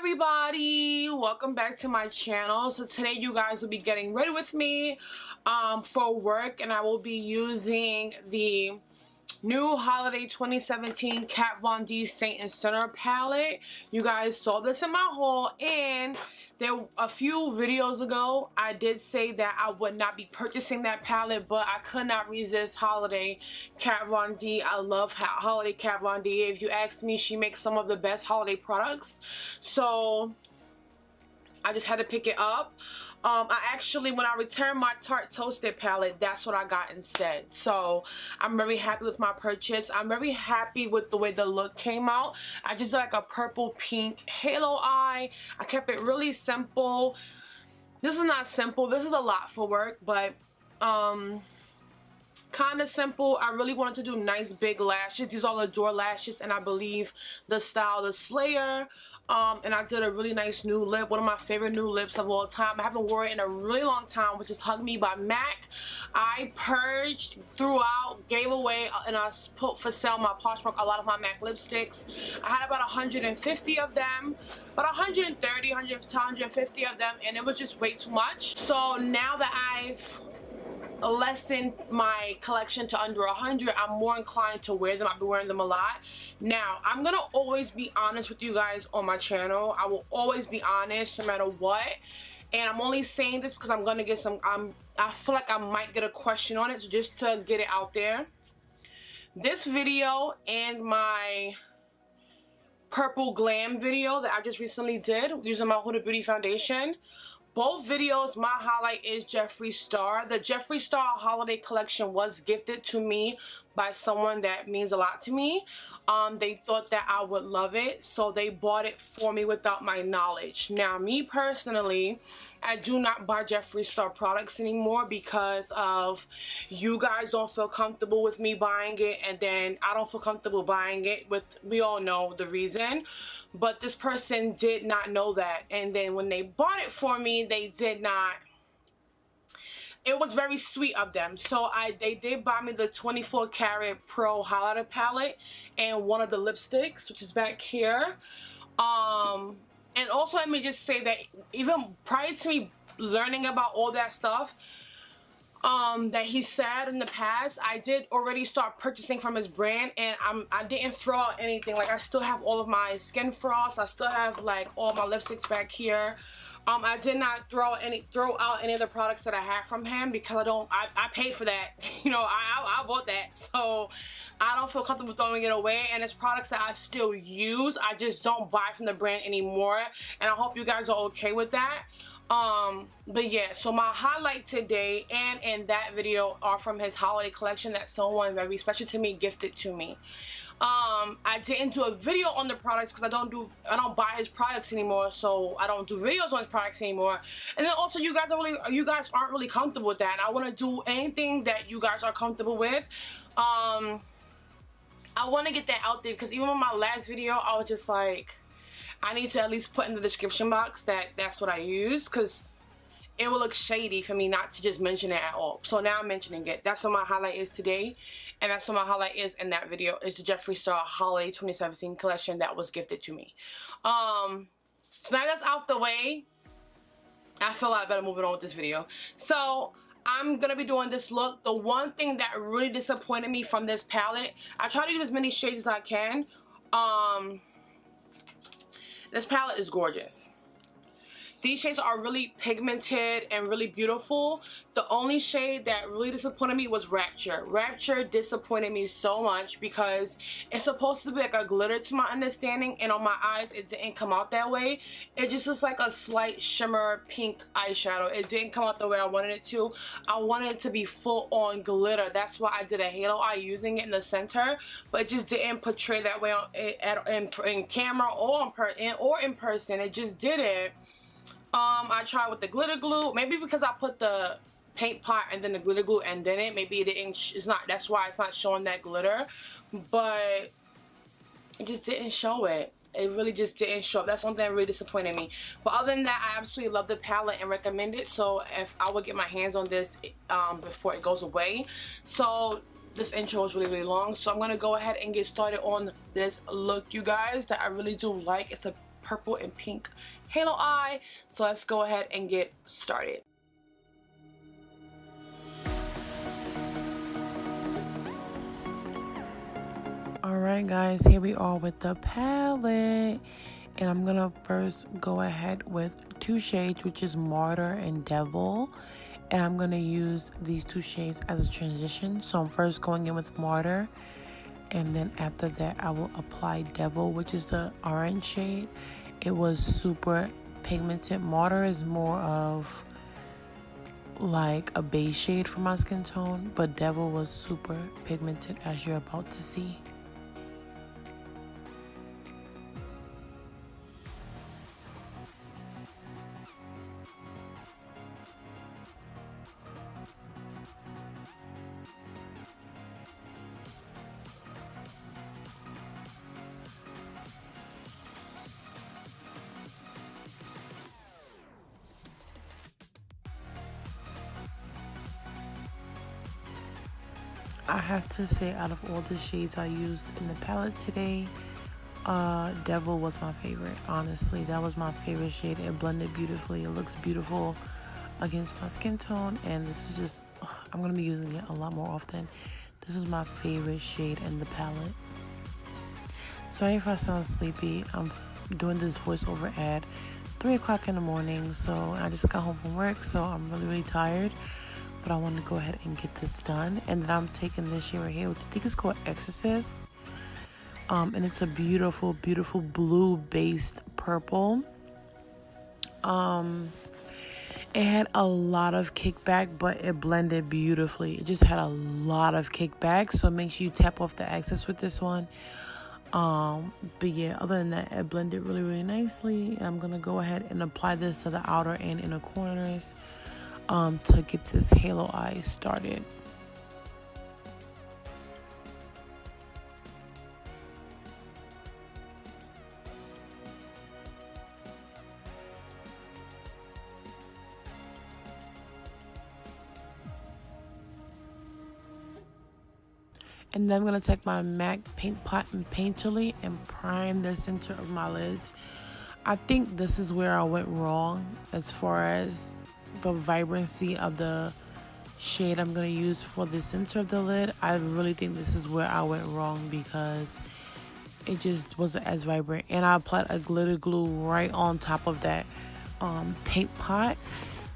Everybody, welcome back to my channel. So today you guys will be getting ready with me for work, and I will be using the new holiday 2017 Kat Von D Saint and Sinner palette. You guys saw this in my haul, and there a few videos ago I did say that I would not be purchasing that palette, but I could not resist holiday Kat Von D. I love holiday Kat Von D. If you ask me, she makes some of the best holiday products, so I just had to pick it up. I actually, when I returned my Tarte Toasted palette, that's what I got instead. So I'm very happy with my purchase. I'm very happy with the way the look came out. I just did like a purple pink halo eye. I kept it really simple. This is not simple. This is a lot for work, but kind of simple. I really wanted to do nice big lashes. These are Adore lashes, and I believe the style, the Slayer. And I did a really nice new lip, one of my favorite new lips of all time. I haven't worn it in a really long time, which is Hug Me by MAC. I purged, threw out, gave away, and I put for sale my Poshmark a lot of my MAC lipsticks. I had about 150 of them, about 130, 150 of them, and it was just way too much. So now that I've lessened my collection to under 100, I'm more inclined to wear them. I've been wearing them a lot. Now, I'm gonna always be honest with you guys on my channel. I will always be honest no matter what, and I'm only saying this because I'm gonna get some, I feel like I might get a question on it, so just to get it out there. This video and my purple glam video that I just recently did using my Huda Beauty foundation, both videos, my highlight is Jeffree Star. The Jeffree Star holiday collection was gifted to me by someone that means a lot to me. They thought that I would love it, so they bought it for me without my knowledge. Now, me personally, I do not buy Jeffree Star products anymore because of you guys don't feel comfortable with me buying it, and then I don't feel comfortable buying it with, we all know the reason. But this person did not know that, and then when they bought it for me, they did not. It was very sweet of them. So they did buy me the 24 karat Pro highlighter palette and one of the lipsticks, which is back here. And also, let me just say that even prior to me learning about all that stuff that he said in the past, I did already start purchasing from his brand, and I didn't throw out anything. Like, I still have all of my Skin Frost. I still have like all my lipsticks back here. I did not throw out any of the products that I had from him because I paid for that. You know, I bought that, so I don't feel comfortable throwing it away. And it's products that I still use. I just don't buy from the brand anymore, and I hope you guys are okay with that. But yeah, so my highlight today and in that video are from his holiday collection that someone very special to me gifted to me. I didn't do a video on the products because I don't buy his products anymore, so I don't do videos on his products anymore. And then also, you guys aren't really comfortable with that, and I want to do anything that you guys are comfortable with. I want to get that out there because even in my last video, I was just like, I need to at least put in the description box that that's what I use, because it will look shady for me not to just mention it at all. So now I'm mentioning it. That's what my highlight is today, and that's what my highlight is in that video, is the Jeffree Star Holiday 2017 collection that was gifted to me. So now that's out the way, I feel like I better move on with this video. So I'm gonna be doing this look. The one thing that really disappointed me from this palette, I try to use as many shades as I can. This palette is gorgeous. These shades are really pigmented and really beautiful. The only shade that really disappointed me was Rapture. Rapture disappointed me so much because it's supposed to be like a glitter to my understanding, and on my eyes it didn't come out that way. It just looks like a slight shimmer pink eyeshadow. It didn't come out the way I wanted it to. I wanted it to be full on glitter. That's why I did a halo eye using it in the center, but it just didn't portray that way in camera or in person. It just didn't. I tried with the glitter glue, maybe because I put the paint pot and then the glitter glue and then it, maybe it didn't, that's why it's not showing that glitter, but it just didn't show it. It really just didn't show up. That's something that really disappointed me. But other than that, I absolutely love the palette and recommend it. So if I would get my hands on this before it goes away. So this intro is really long, so I'm gonna go ahead and get started on this look, you guys, that I really do like. It's a purple and pink halo eye. So let's go ahead and get started. Alright guys, here we are with the palette, and I'm gonna first go ahead with two shades, which is Martyr and Devil, and I'm gonna use these two shades as a transition. So I'm first going in with Martyr, and then after that I will apply Devil, which is the orange shade. It was super pigmented. Martyr is more of like a beige shade for my skin tone, but Devil was super pigmented, as you're about to see. I have to say, out of all the shades I used in the palette today, Devil was my favorite. Honestly, that was my favorite shade. It blended beautifully. It looks beautiful against my skin tone, and this is just, I'm going to be using it a lot more often. This is my favorite shade in the palette. Sorry if I sound sleepy. I'm doing this voiceover at 3 o'clock in the morning, so I just got home from work, so I'm really tired. But I want to go ahead and get this done. And then I'm taking this shade right here, which I think is called Exorcist. And it's a beautiful, beautiful blue-based purple. It had a lot of kickback, but it blended beautifully. It just had a lot of kickback, so make sure you tap off the excess with this one. But yeah, other than that, it blended really nicely. And I'm going to go ahead and apply this to the outer and inner corners to get this halo eye started. And then I'm going to take my MAC paint pot and Painterly and prime the center of my lids. I think this is where I went wrong as far as the vibrancy of the shade I'm going to use for the center of the lid. I really think this is where I went wrong because it just wasn't as vibrant. And I applied a glitter glue right on top of that paint pot.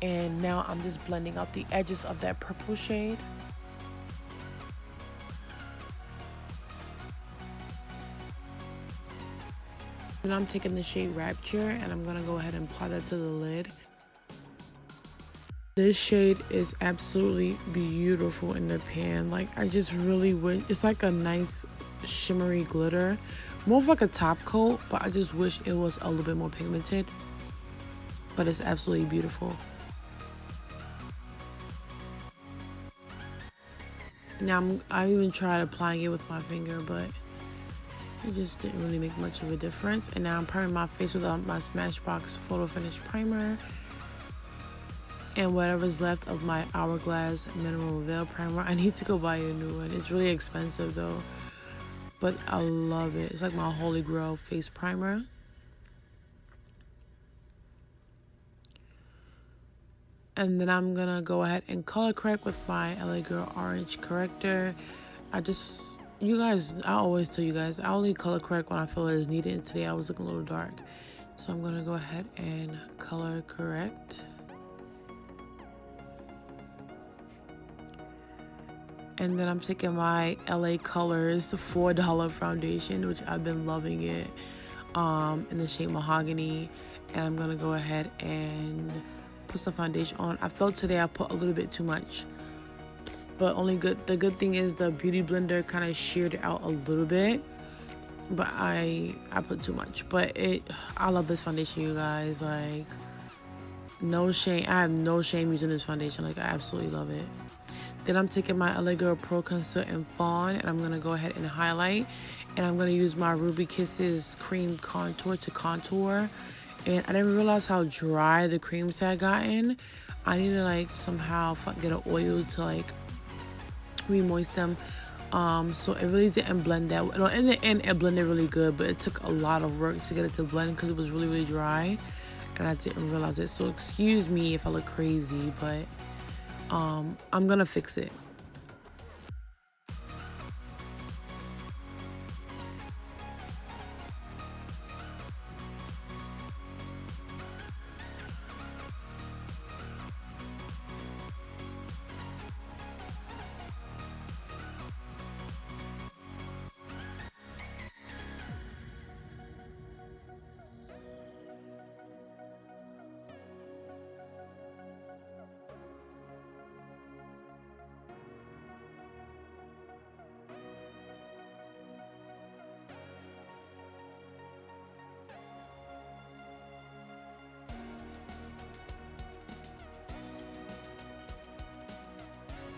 And now I'm just blending out the edges of that purple shade. Then I'm taking the shade Rapture and I'm going to go ahead and apply that to the lid. This shade is absolutely beautiful in the pan. Like, I just really wish, it's like a nice shimmery glitter. More of like a top coat, but I just wish it was a little bit more pigmented. But it's absolutely beautiful. Now, I even tried applying it with my finger, but it just didn't really make much of a difference. And now I'm priming my face with my Smashbox Photo Finish Primer. And whatever's left of my Hourglass Mineral Veil Primer. I need to go buy a new one. It's really expensive though, but I love it. It's like my holy grail face primer. And then I'm gonna go ahead and color correct with my LA Girl Orange Corrector. You guys, I always tell you guys, I only color correct when I feel it is needed. And today I was looking a little dark. So I'm gonna go ahead and color correct. And then I'm taking my LA Colors $4 foundation, which I've been loving it, in the shade Mahogany. And I'm going to go ahead and put some foundation on. I felt today I put a little bit too much. But the good thing is the Beauty Blender kind of sheared it out a little bit. But I put too much. But I love this foundation, you guys. Like, no shame. I have no shame using this foundation. Like, I absolutely love it. Then I'm taking my LA Girl Pro Concealer in Fawn, and I'm going to go ahead and highlight. And I'm going to use my Ruby Kisses Cream Contour to contour. And I didn't realize how dry the creams had gotten. I need to, like, somehow get an oil to, like, re-moist them. So it really didn't blend that well. In the end, it blended really good, but it took a lot of work to get it to blend because it was really dry, and I didn't realize it. So excuse me if I look crazy, but I'm gonna fix it.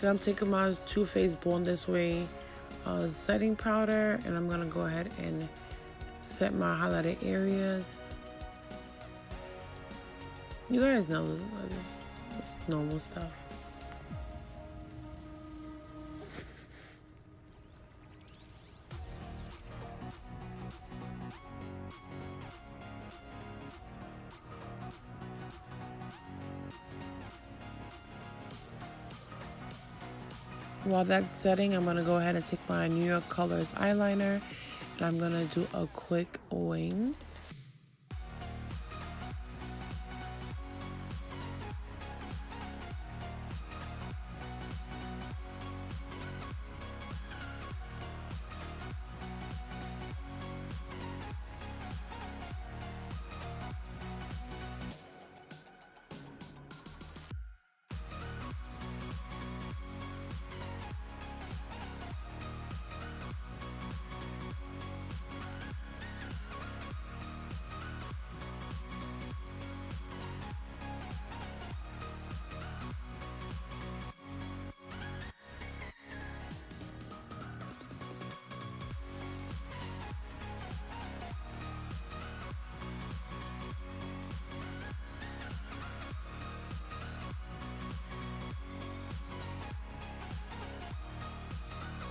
Then I'm taking my Too Faced Born This Way setting powder, and I'm gonna go ahead and set my highlighted areas. You guys know this normal stuff. While that's setting, I'm gonna go ahead and take my New York Colors eyeliner, and I'm gonna do a quick wing.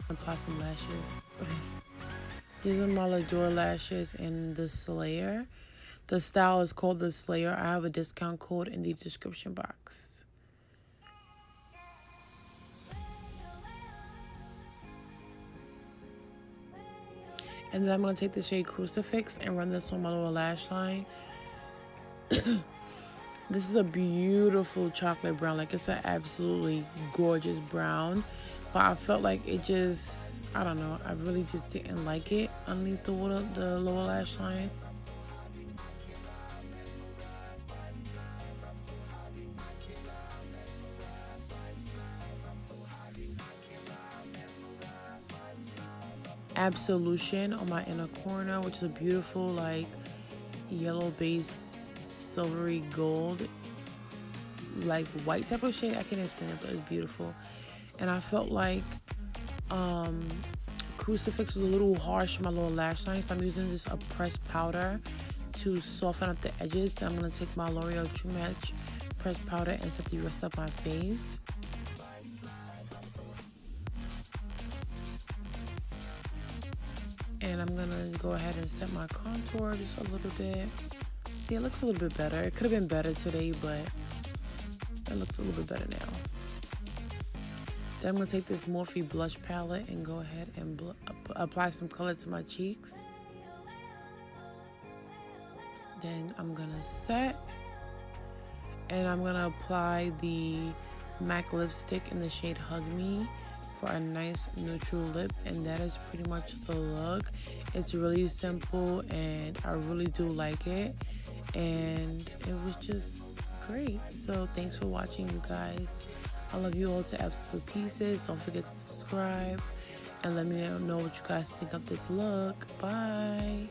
Apply some lashes. These are my L'Adore lashes in the Slayer. The style is called the Slayer. I have a discount code in the description box. And then I'm going to take the shade Crucifix and run this on my lower lash line. This is a beautiful chocolate brown. Like, it's an absolutely gorgeous brown. But I felt like it just, I don't know, I really just didn't like it underneath the lower lash line. Absolution on my inner corner, which is a beautiful, like, yellow base, silvery gold, like white type of shade. I can't explain it, but it's beautiful. And I felt like Crucifix was a little harsh on my lower lash line, so I'm using this a pressed powder to soften up the edges. Then I'm going to take my Loreal True Match pressed powder and set the rest of my face. And I'm going to go ahead and set my contour just a little bit. See, it looks a little bit better. It could have been better today, but it looks a little bit better now. Then I'm going to take this Morphe blush palette and go ahead and apply some color to my cheeks. Then I'm going to set. And I'm going to apply the MAC lipstick in the shade Hug Me for a nice neutral lip. And that is pretty much the look. It's really simple and I really do like it. And it was just great. So thanks for watching, you guys. I love you all to absolute pieces. Don't forget to subscribe and let me know what you guys think of this look. Bye.